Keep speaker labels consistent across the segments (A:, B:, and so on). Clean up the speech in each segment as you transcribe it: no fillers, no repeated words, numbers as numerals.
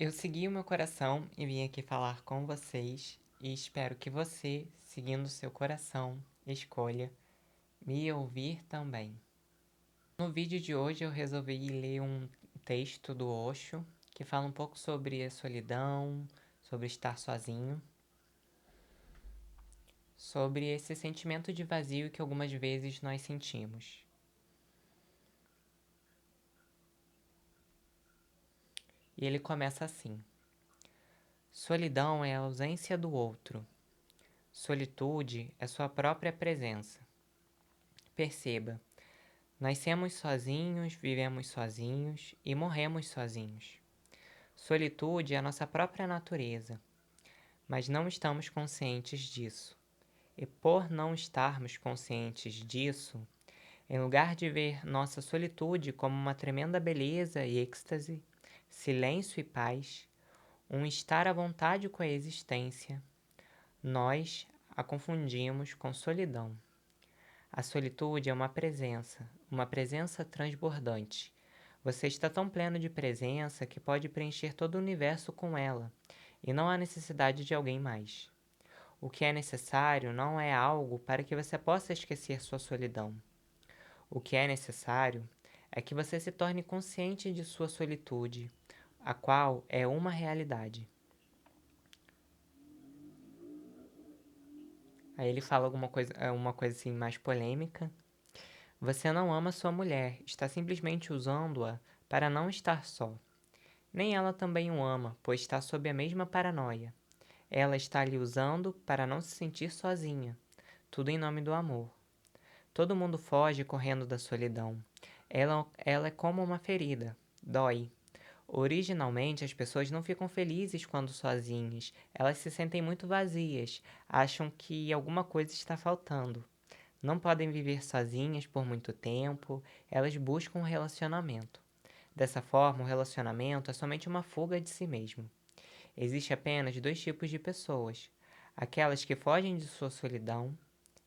A: Eu segui o meu coração e vim aqui falar com vocês e espero que você, seguindo o seu coração, escolha me ouvir também. No vídeo de hoje eu resolvi ler um texto do Osho que fala um pouco sobre a solidão, sobre estar sozinho, sobre esse sentimento de vazio que algumas vezes nós sentimos. E ele começa assim: solidão é a ausência do outro. Solitude é sua própria presença. Perceba, nascemos sozinhos, vivemos sozinhos e morremos sozinhos. Solitude é a nossa própria natureza, mas não estamos conscientes disso. E por não estarmos conscientes disso, em lugar de ver nossa solitude como uma tremenda beleza e êxtase, silêncio e paz, um estar à vontade com a existência, nós a confundimos com solidão. A solitude é uma presença transbordante. Você está tão pleno de presença que pode preencher todo o universo com ela, e não há necessidade de alguém mais. O que é necessário não é algo para que você possa esquecer sua solidão. O que é necessário é que você se torne consciente de sua solitude, a qual é uma realidade. Aí ele fala uma coisa assim mais polêmica. Você não ama sua mulher, está simplesmente usando-a para não estar só. Nem ela também o ama, pois está sob a mesma paranoia. Ela está lhe usando para não se sentir sozinha. Tudo em nome do amor. Todo mundo foge correndo da solidão. Ela é como uma ferida. Dói. Originalmente, as pessoas não ficam felizes quando sozinhas. Elas se sentem muito vazias. Acham que alguma coisa está faltando. Não podem viver sozinhas por muito tempo. Elas buscam um relacionamento. Dessa forma, o relacionamento é somente uma fuga de si mesmo. Existe apenas dois tipos de pessoas: aquelas que fogem de sua solidão,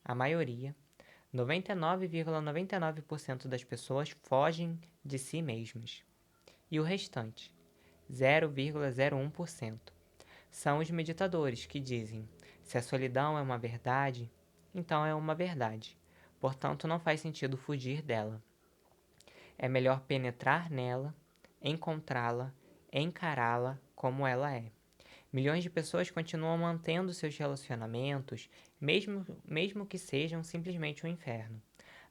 A: a maioria, 99,99% das pessoas fogem de si mesmas, e o restante, 0,01%, são os meditadores que dizem: se a solidão é uma verdade, então é uma verdade, portanto não faz sentido fugir dela. É melhor penetrar nela, encontrá-la, encará-la como ela é. Milhões de pessoas continuam mantendo seus relacionamentos, mesmo que sejam simplesmente um inferno.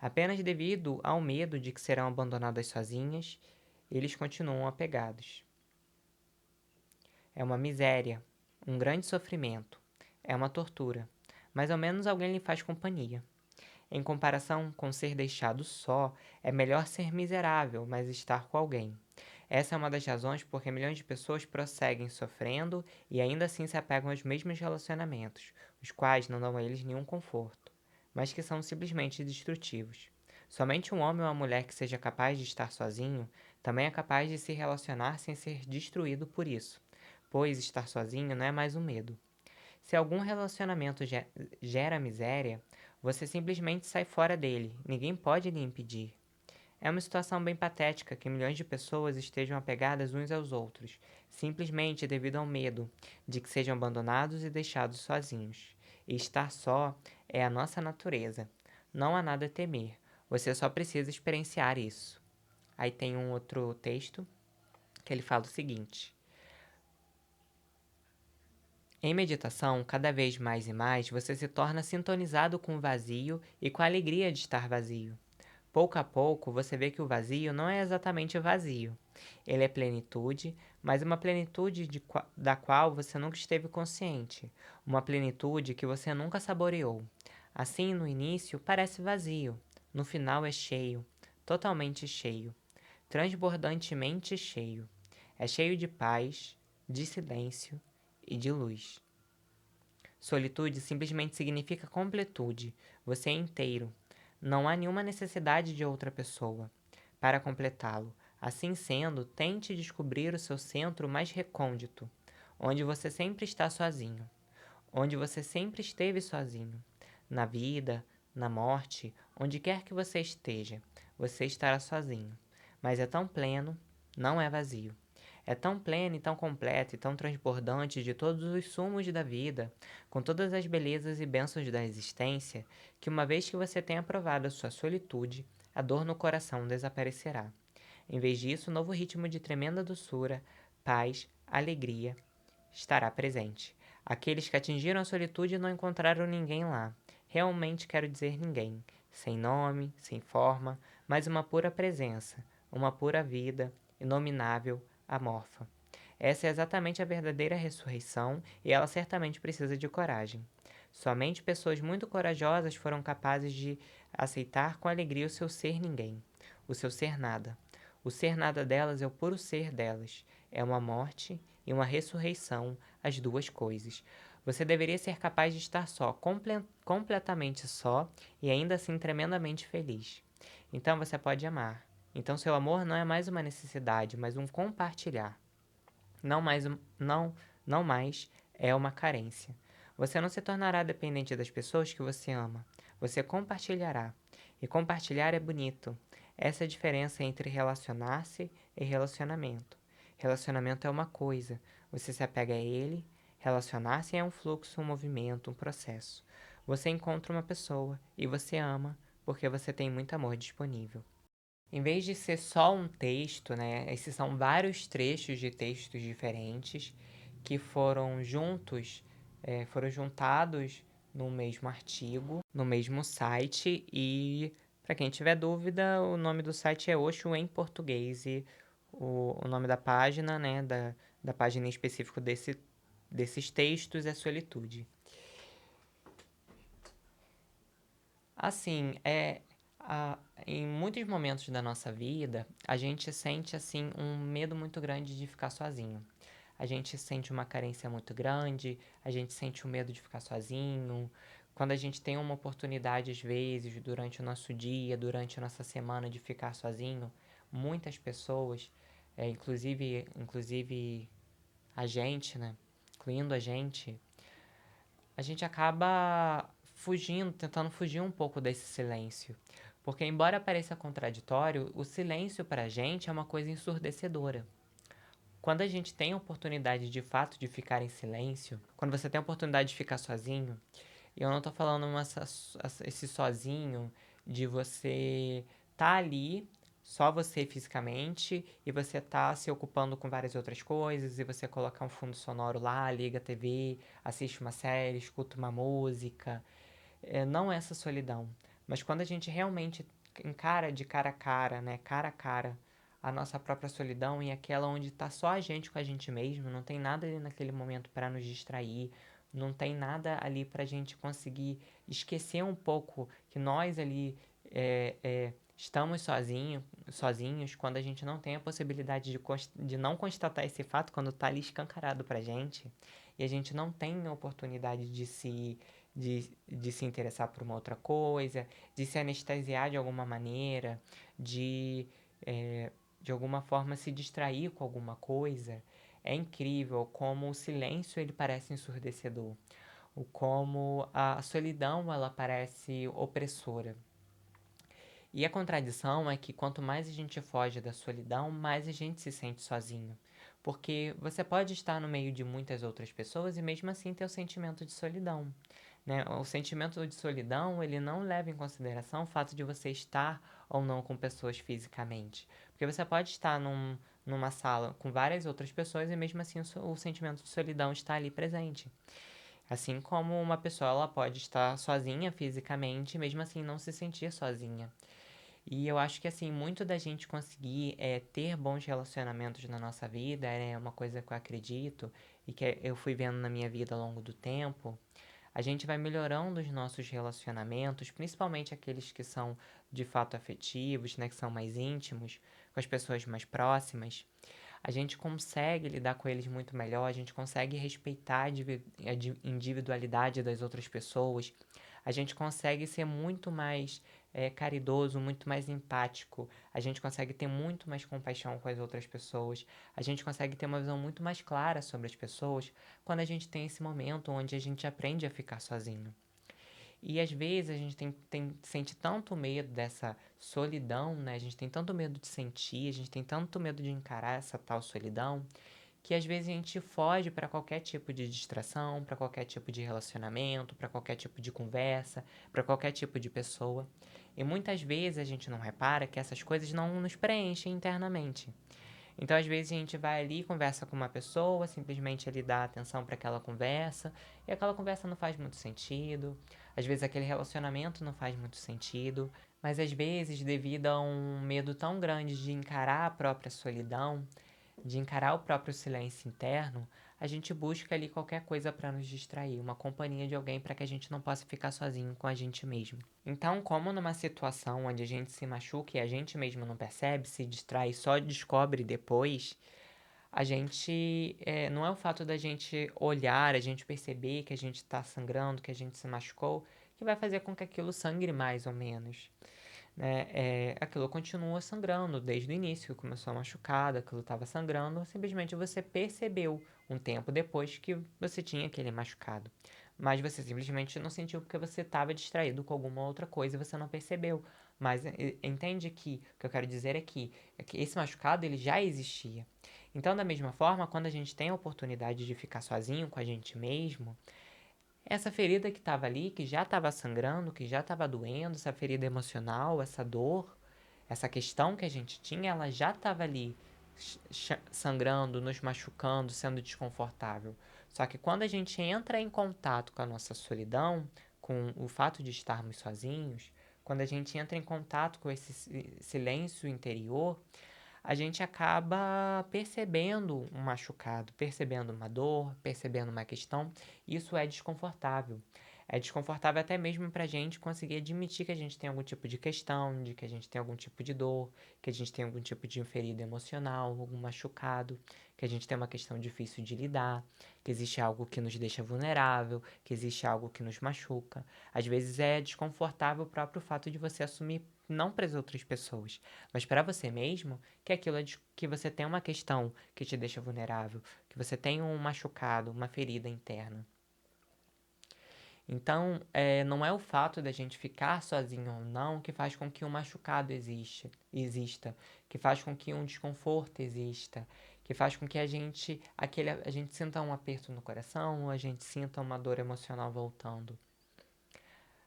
A: Apenas devido ao medo de que serão abandonadas sozinhas, eles continuam apegados. É uma miséria, um grande sofrimento, é uma tortura, mas ao menos alguém lhe faz companhia. Em comparação com ser deixado só, é melhor ser miserável, mas estar com alguém. Essa é uma das razões por que milhões de pessoas prosseguem sofrendo e ainda assim se apegam aos mesmos relacionamentos, os quais não dão a eles nenhum conforto, mas que são simplesmente destrutivos. Somente um homem ou uma mulher que seja capaz de estar sozinho também é capaz de se relacionar sem ser destruído por isso, pois estar sozinho não é mais um medo. Se algum relacionamento gera miséria, você simplesmente sai fora dele, ninguém pode lhe impedir. É uma situação bem patética que milhões de pessoas estejam apegadas uns aos outros, simplesmente devido ao medo de que sejam abandonados e deixados sozinhos. E estar só é a nossa natureza. Não há nada a temer, você só precisa experienciar isso. Aí tem um outro texto que ele fala o seguinte: em meditação, cada vez mais e mais você se torna sintonizado com o vazio e com a alegria de estar vazio. Pouco a pouco você vê que o vazio não é exatamente vazio. Ele é plenitude, mas uma plenitude da qual você nunca esteve consciente. Uma plenitude que você nunca saboreou. Assim, no início, parece vazio. No final, é cheio. Totalmente cheio. Transbordantemente cheio. É cheio de paz, de silêncio e de luz. Solitude simplesmente significa completude. Você é inteiro. Não há nenhuma necessidade de outra pessoa para completá-lo. Assim sendo, tente descobrir o seu centro mais recôndito, onde você sempre está sozinho, onde você sempre esteve sozinho. Na vida, na morte, onde quer que você estará sozinho. Mas é tão pleno, não é vazio. É tão plena e tão completa e tão transbordante de todos os sumos da vida, com todas as belezas e bênçãos da existência, que uma vez que você tenha provado a sua solitude, a dor no coração desaparecerá. Em vez disso, um novo ritmo de tremenda doçura, paz, alegria estará presente. Aqueles que atingiram a solitude não encontraram ninguém lá. Realmente quero dizer ninguém. Sem nome, sem forma, mas uma pura presença, uma pura vida, inominável, amorfa. Essa é exatamente a verdadeira ressurreição e ela certamente precisa de coragem. Somente pessoas muito corajosas foram capazes de aceitar com alegria o seu ser ninguém, o seu ser nada. O ser nada delas é o puro ser delas. É uma morte e uma ressurreição, as duas coisas. Você deveria ser capaz de estar só, completamente só e ainda assim tremendamente feliz. Então você pode amar. Então seu amor não é mais uma necessidade, mas um compartilhar. Não mais é uma carência. Você não se tornará dependente das pessoas que você ama. Você compartilhará. E compartilhar é bonito. Essa é a diferença entre relacionar-se e relacionamento. Relacionamento é uma coisa, você se apega a ele. Relacionar-se é um fluxo, um movimento, um processo. Você encontra uma pessoa e você ama porque você tem muito amor disponível. Em vez de ser só um texto, né? Esses são vários trechos de textos diferentes que foram juntados no mesmo artigo, no mesmo site. E para quem tiver dúvida, o nome do site é Osho em português e o nome da página, né? Da página em específico desses textos é Solitude. Assim, a, em muitos momentos da nossa vida, a gente sente assim um medo muito grande de ficar sozinho. A gente sente uma carência muito grande, a gente sente o medo de ficar sozinho. Quando a gente tem uma oportunidade, às vezes, durante o nosso dia, durante a nossa semana, de ficar sozinho, muitas pessoas, inclusive a gente, né? Incluindo a gente acaba fugindo, tentando fugir um pouco desse silêncio. Porque, embora pareça contraditório, o silêncio pra gente é uma coisa ensurdecedora. Quando a gente tem a oportunidade de fato de ficar em silêncio, quando você tem a oportunidade de ficar sozinho, e eu não tô falando esse sozinho de você tá ali, só você fisicamente, e você tá se ocupando com várias outras coisas, e você colocar um fundo sonoro lá, liga a TV, assiste uma série, escuta uma música. Não essa solidão. Mas quando a gente realmente encara de cara a cara, né, cara a cara, a nossa própria solidão e aquela onde tá só a gente com a gente mesmo, não tem nada ali naquele momento para nos distrair, não tem nada ali pra gente conseguir esquecer um pouco que nós ali estamos sozinhos, quando a gente não tem a possibilidade de não constatar esse fato quando tá ali escancarado pra gente, e a gente não tem a oportunidade de se interessar por uma outra coisa, de se anestesiar de alguma maneira, de alguma forma se distrair com alguma coisa. É incrível como o silêncio ele parece ensurdecedor, o como a solidão ela parece opressora. E a contradição é que quanto mais a gente foge da solidão, mais a gente se sente sozinho. Porque você pode estar no meio de muitas outras pessoas e mesmo assim ter o sentimento de solidão. Né? O sentimento de solidão, ele não leva em consideração o fato de você estar ou não com pessoas fisicamente. Porque você pode estar numa sala com várias outras pessoas e mesmo assim o sentimento de solidão está ali presente. Assim como uma pessoa ela pode estar sozinha fisicamente e mesmo assim não se sentir sozinha. E eu acho que, assim, muito da gente conseguir ter bons relacionamentos na nossa vida é uma coisa que eu acredito e que eu fui vendo na minha vida ao longo do tempo. A gente vai melhorando os nossos relacionamentos, principalmente aqueles que são de fato afetivos, né, que são mais íntimos, com as pessoas mais próximas. A gente consegue lidar com eles muito melhor, a gente consegue respeitar a individualidade das outras pessoas, a gente consegue ser muito mais caridoso, muito mais empático, a gente consegue ter muito mais compaixão com as outras pessoas, a gente consegue ter uma visão muito mais clara sobre as pessoas quando a gente tem esse momento onde a gente aprende a ficar sozinho. E às vezes a gente sente tanto medo dessa solidão, né? A gente tem tanto medo de sentir, a gente tem tanto medo de encarar essa tal solidão, que às vezes a gente foge para qualquer tipo de distração, para qualquer tipo de relacionamento, para qualquer tipo de conversa, para qualquer tipo de pessoa. E muitas vezes a gente não repara que essas coisas não nos preenchem internamente. Então, às vezes, a gente vai ali, conversa com uma pessoa, simplesmente ele dá atenção para aquela conversa, e aquela conversa não faz muito sentido. Às vezes, aquele relacionamento não faz muito sentido. Mas, às vezes, devido a um medo tão grande de encarar a própria solidão, de encarar o próprio silêncio interno, a gente busca ali qualquer coisa para nos distrair, uma companhia de alguém para que a gente não possa ficar sozinho com a gente mesmo. Então, como numa situação onde a gente se machuca e a gente mesmo não percebe, se distrai e só descobre depois, a gente não é o fato da gente olhar, a gente perceber que a gente está sangrando, que a gente se machucou, que vai fazer com que aquilo sangre mais ou menos, né? Aquilo continua sangrando desde o início, começou machucado, aquilo estava sangrando, simplesmente você percebeu um tempo depois que você tinha aquele machucado. Mas você simplesmente não sentiu porque você estava distraído com alguma outra coisa e você não percebeu. Mas entende que o que eu quero dizer é que esse machucado ele já existia. Então, da mesma forma, quando a gente tem a oportunidade de ficar sozinho com a gente mesmo, essa ferida que estava ali, que já estava sangrando, que já estava doendo, essa ferida emocional, essa dor, essa questão que a gente tinha, ela já estava ali sangrando, nos machucando, sendo desconfortável. Só que quando a gente entra em contato com a nossa solidão, com o fato de estarmos sozinhos, quando a gente entra em contato com esse silêncio interior, a gente acaba percebendo um machucado, percebendo uma dor, percebendo uma questão. Isso é desconfortável. É desconfortável até mesmo para a gente conseguir admitir que a gente tem algum tipo de questão, de que a gente tem algum tipo de dor, que a gente tem algum tipo de ferida emocional, algum machucado, que a gente tem uma questão difícil de lidar, que existe algo que nos deixa vulnerável, que existe algo que nos machuca. Às vezes é desconfortável o próprio fato de você assumir não para as outras pessoas, mas para você mesmo, que aquilo é que você tem uma questão que te deixa vulnerável, que você tem um machucado, uma ferida interna. Então, não é o fato da gente ficar sozinho ou não que faz com que um machucado exista, que faz com que um desconforto exista, que faz com que a gente sinta um aperto no coração, ou a gente sinta uma dor emocional voltando.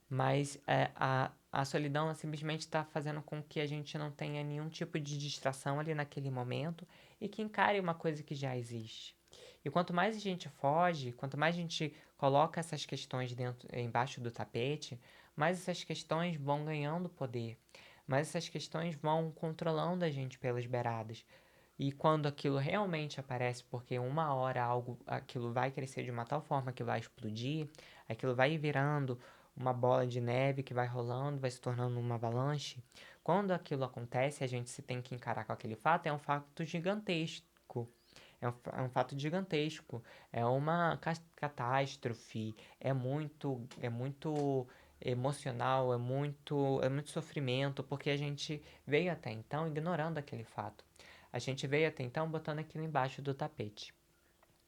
A: Mas a solidão simplesmente está fazendo com que a gente não tenha nenhum tipo de distração ali naquele momento e que encare uma coisa que já existe. E quanto mais a gente foge, quanto mais a gente coloca essas questões embaixo do tapete, mais essas questões vão ganhando poder, mais essas questões vão controlando a gente pelas beiradas. E quando aquilo realmente aparece, porque uma hora aquilo vai crescer de uma tal forma que vai explodir, aquilo vai virando uma bola de neve que vai rolando, vai se tornando uma avalanche. Quando aquilo acontece, a gente se tem que encarar com aquele fato, é um fato gigantesco. É um fato gigantesco. É uma catástrofe. É muito emocional, é muito sofrimento, porque a gente veio até então ignorando aquele fato. A gente veio até então botando aquilo embaixo do tapete.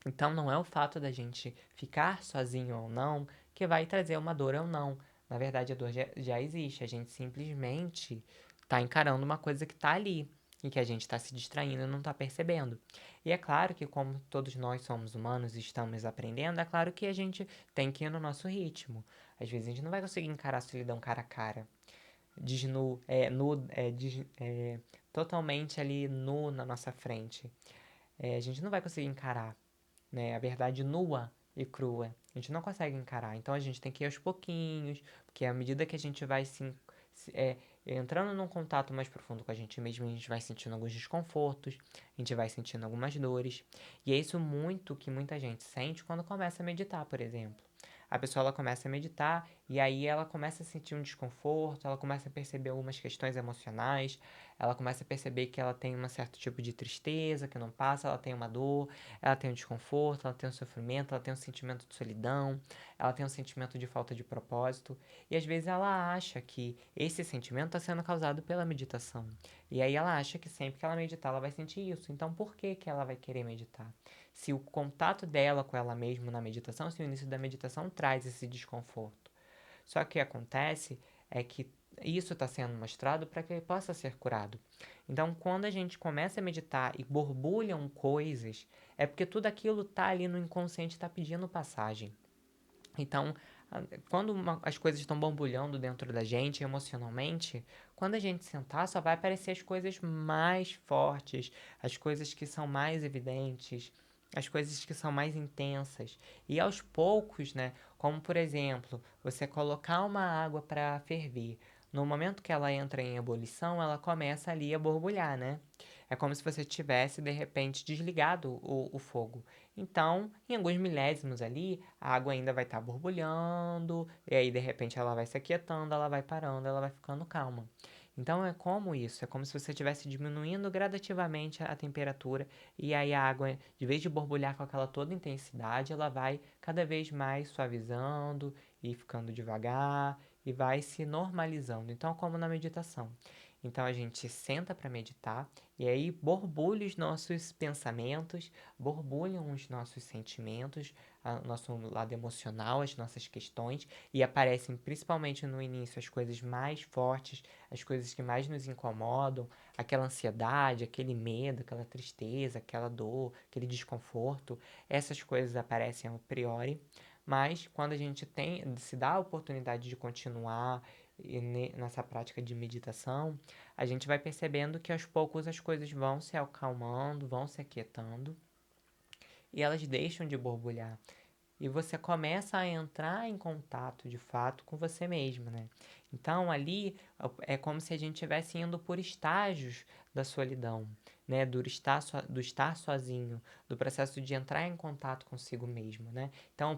A: Então não é o fato da gente ficar sozinho ou não que vai trazer uma dor ou não. Na verdade, a dor já existe. A gente simplesmente está encarando uma coisa que está ali e que a gente está se distraindo e não está percebendo. E é claro que, como todos nós somos humanos e estamos aprendendo, é claro que a gente tem que ir no nosso ritmo. Às vezes a gente não vai conseguir encarar a solidão cara a cara. Desnu, totalmente ali nu na nossa frente. A gente não vai conseguir encarar, né, a verdade nua e crua. A gente não consegue encarar. Então a gente tem que ir aos pouquinhos, porque à medida que a gente vai entrando num contato mais profundo com a gente mesmo, a gente vai sentindo alguns desconfortos, a gente vai sentindo algumas dores. E é isso muito que muita gente sente quando começa a meditar, por exemplo. A pessoa ela começa a meditar e aí ela começa a sentir um desconforto, ela começa a perceber algumas questões emocionais, ela começa a perceber que ela tem um certo tipo de tristeza que não passa, ela tem uma dor, ela tem um desconforto, ela tem um sofrimento, ela tem um sentimento de solidão, ela tem um sentimento de falta de propósito. E às vezes ela acha que esse sentimento está sendo causado pela meditação. E aí ela acha que sempre que ela meditar, ela vai sentir isso. Então por que que ela vai querer meditar? Se o contato dela com ela mesma na meditação, se o início da meditação traz esse desconforto. Só que o que acontece é que isso está sendo mostrado para que ele possa ser curado. Então, quando a gente começa a meditar e borbulham coisas, é porque tudo aquilo está ali no inconsciente, está pedindo passagem. Então, quando as coisas estão borbulhando dentro da gente emocionalmente, quando a gente sentar, só vai aparecer as coisas mais fortes, as coisas que são mais evidentes, as coisas que são mais intensas. E aos poucos, né? Como por exemplo, você colocar uma água para ferver. No momento que ela entra em ebulição, ela começa ali a borbulhar, né? É como se você tivesse, de repente, desligado o fogo. Então, em alguns milésimos ali, a água ainda vai estar borbulhando, e aí de repente ela vai se aquietando, ela vai parando, ela vai ficando calma. Então é como isso, é como se você estivesse diminuindo gradativamente a temperatura, e aí a água, de vez de borbulhar com aquela toda intensidade, ela vai cada vez mais suavizando e ficando devagar, e vai se normalizando. Então, como na meditação. Então a gente senta para meditar e aí borbulha os nossos pensamentos, borbulham os nossos sentimentos, o nosso lado emocional, as nossas questões, e aparecem principalmente no início as coisas mais fortes, as coisas que mais nos incomodam, aquela ansiedade, aquele medo, aquela tristeza, aquela dor, aquele desconforto. Essas coisas aparecem a priori, mas quando a gente se dá a oportunidade de continuar nessa prática de meditação, a gente vai percebendo que aos poucos as coisas vão se acalmando, vão se aquietando e elas deixam de borbulhar. E você começa a entrar em contato de fato com você mesmo, né? Então ali é como se a gente estivesse indo por estágios da solidão, né? Do estar sozinho, do processo de entrar em contato consigo mesmo, né? Então o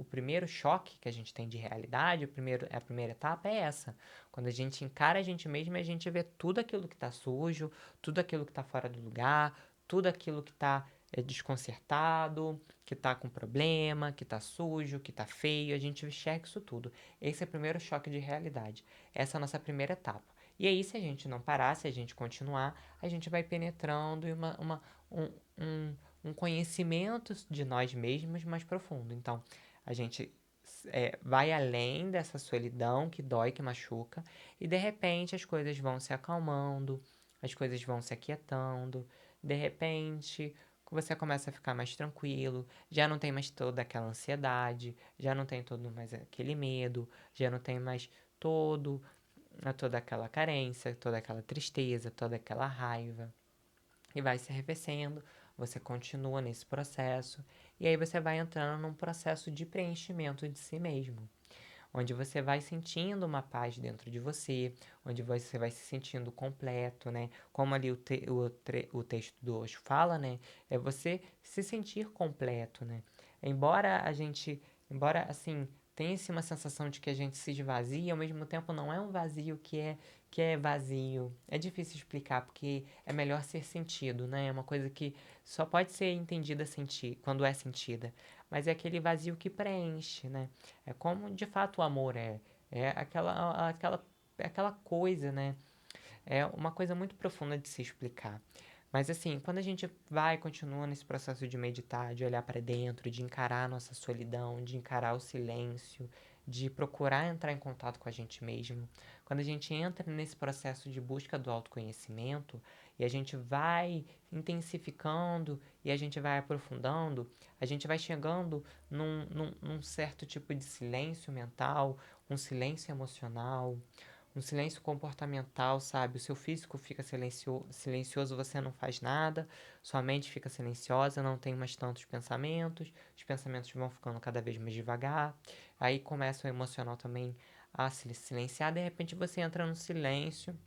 A: primeiro choque que a gente tem de realidade, a primeira etapa é essa. Quando a gente encara a gente mesmo, a gente vê tudo aquilo que está sujo, tudo aquilo que está fora do lugar, tudo aquilo que está desconcertado, que tá com problema, que tá sujo, que tá feio, a gente enxerga isso tudo. Esse é o primeiro choque de realidade. Essa é a nossa primeira etapa. E aí, se a gente não parar, se a gente continuar, a gente vai penetrando em um, um, um conhecimento de nós mesmos mais profundo. Então, a gente vai além dessa solidão que dói, que machuca, e de repente as coisas vão se acalmando, as coisas vão se aquietando, de repente você começa a ficar mais tranquilo, já não tem mais toda aquela ansiedade, já não tem todo mais aquele medo, já não tem mais todo toda aquela carência, toda aquela tristeza, toda aquela raiva. E vai se arrefecendo, você continua nesse processo, e aí você vai entrando num processo de preenchimento de si mesmo, onde você vai sentindo uma paz dentro de você, onde você vai se sentindo completo, né? Como ali o texto do Osho fala, né? É você se sentir completo, né? Embora assim, tenha-se uma sensação de que a gente se esvazia, ao mesmo tempo não é um vazio que é vazio. É difícil explicar, porque é melhor ser sentido, né? É uma coisa que só pode ser entendida quando é sentida. Mas é aquele vazio que preenche, né? É como de fato o amor é. É aquela coisa, né? É uma coisa muito profunda de se explicar. Mas assim, quando a gente continua nesse processo de meditar, de olhar para dentro, de encarar a nossa solidão, de encarar o silêncio, de procurar entrar em contato com a gente mesmo, quando a gente entra nesse processo de busca do autoconhecimento e a gente vai intensificando e a gente vai aprofundando, a gente vai chegando num certo tipo de silêncio mental, um silêncio emocional, um silêncio comportamental, sabe? O seu físico fica silencioso, você não faz nada, sua mente fica silenciosa, não tem mais tantos pensamentos, os pensamentos vão ficando cada vez mais devagar, aí começa o emocional também a se silenciar, de repente você entra no silêncio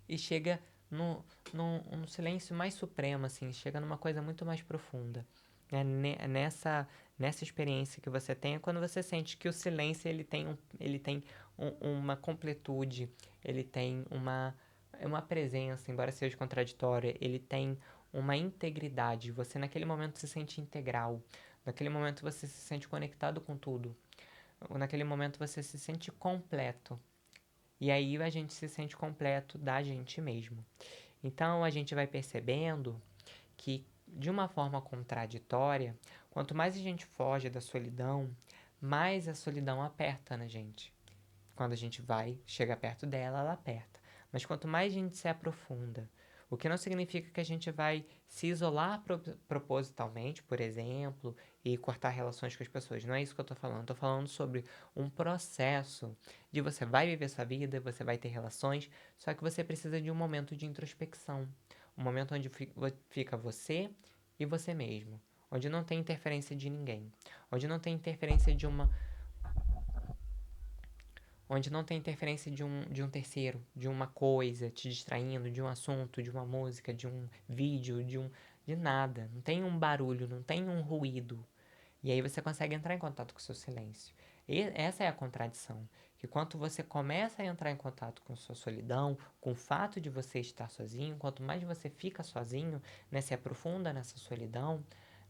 A: e chega num silêncio mais supremo, assim, chega numa coisa muito mais profunda. Nessa experiência que você tem, é quando você sente que o silêncio ele tem uma completude, ele tem uma presença, embora seja contraditória, ele tem uma integridade. Você naquele momento se sente integral, naquele momento você se sente conectado com tudo, naquele momento você se sente completo. E aí a gente se sente completo da gente mesmo. Então a gente vai percebendo que, de uma forma contraditória, quanto mais a gente foge da solidão, mais a solidão aperta na gente. Quando a gente vai chegar perto dela, ela aperta. Mas quanto mais a gente se aprofunda, o que não significa que a gente vai se isolar propositalmente, por exemplo, e cortar relações com as pessoas. Não é isso que eu tô falando. Eu tô falando sobre um processo de você vai viver sua vida, você vai ter relações, só que você precisa de um momento de introspecção. Um momento onde fica você e você mesmo. Onde não tem interferência de ninguém. Onde não tem interferência de um terceiro, de uma coisa te distraindo, de um assunto, de uma música, de um vídeo, de nada. Não tem um barulho, não tem um ruído. E aí você consegue entrar em contato com o seu silêncio. E essa é a contradição. Que quanto você começa a entrar em contato com sua solidão, com o fato de você estar sozinho, quanto mais você fica sozinho, né, se aprofunda nessa solidão,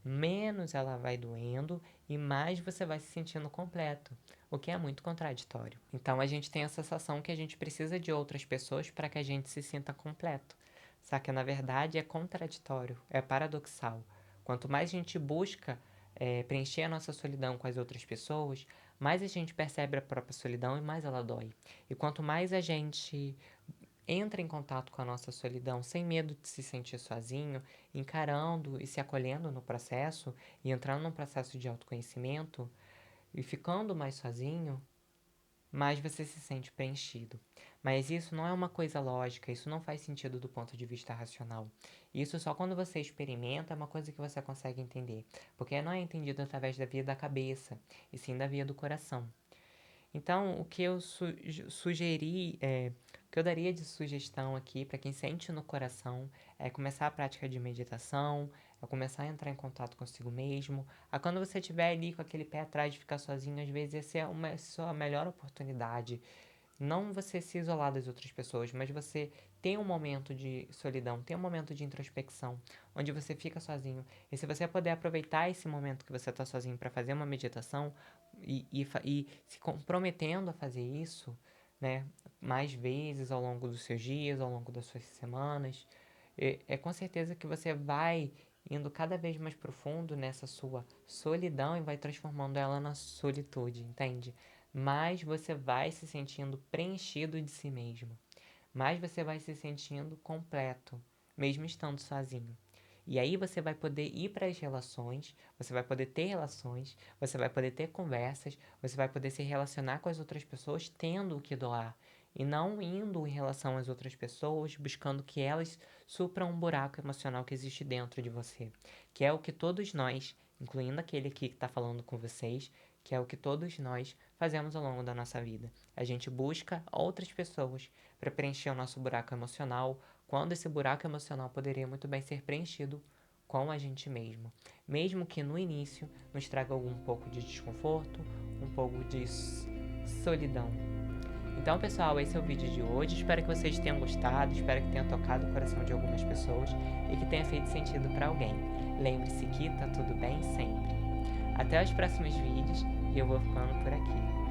A: menos ela vai doendo e mais você vai se sentindo completo, o que é muito contraditório. Então a gente tem a sensação que a gente precisa de outras pessoas para que a gente se sinta completo. Só que na verdade é contraditório, é paradoxal. Quanto mais a gente busca preencher a nossa solidão com as outras pessoas, mais a gente percebe a própria solidão e mais ela dói. E quanto mais a gente entra em contato com a nossa solidão sem medo de se sentir sozinho, encarando e se acolhendo no processo e entrando num processo de autoconhecimento e ficando mais sozinho, mais você se sente preenchido. Mas isso não é uma coisa lógica, isso não faz sentido do ponto de vista racional. Isso só quando você experimenta é uma coisa que você consegue entender, porque não é entendido através da via da cabeça, e sim da via do coração. Então, o que eu sugeri, o que eu daria de sugestão aqui para quem sente no coração é começar a prática de meditação, é começar a entrar em contato consigo mesmo. A quando você estiver ali com aquele pé atrás de ficar sozinho, às vezes essa é uma sua melhor oportunidade. Não você se isolar das outras pessoas, mas você ter um momento de solidão, ter um momento de introspecção, onde você fica sozinho. E se você puder aproveitar esse momento que você está sozinho para fazer uma meditação e se comprometendo a fazer isso, né, mais vezes ao longo dos seus dias, ao longo das suas semanas, é com certeza que você vai indo cada vez mais profundo nessa sua solidão e vai transformando ela na solitude, entende? Mais você vai se sentindo preenchido de si mesmo. Mais você vai se sentindo completo, mesmo estando sozinho. E aí você vai poder ir para as relações, você vai poder ter relações, você vai poder ter conversas, você vai poder se relacionar com as outras pessoas tendo o que doar. E não indo em relação às outras pessoas, buscando que elas supram um buraco emocional que existe dentro de você. Que é o que todos nós, incluindo aquele aqui que está falando com vocês, que é o que todos nós fazemos ao longo da nossa vida. A gente busca outras pessoas para preencher o nosso buraco emocional, quando esse buraco emocional poderia muito bem ser preenchido com a gente mesmo. Mesmo que no início nos traga algum pouco de desconforto, um pouco de solidão. Então, pessoal, esse é o vídeo de hoje. Espero que vocês tenham gostado, espero que tenha tocado o coração de algumas pessoas e que tenha feito sentido para alguém. Lembre-se que tá tudo bem sempre. Até os próximos vídeos e eu vou ficando por aqui.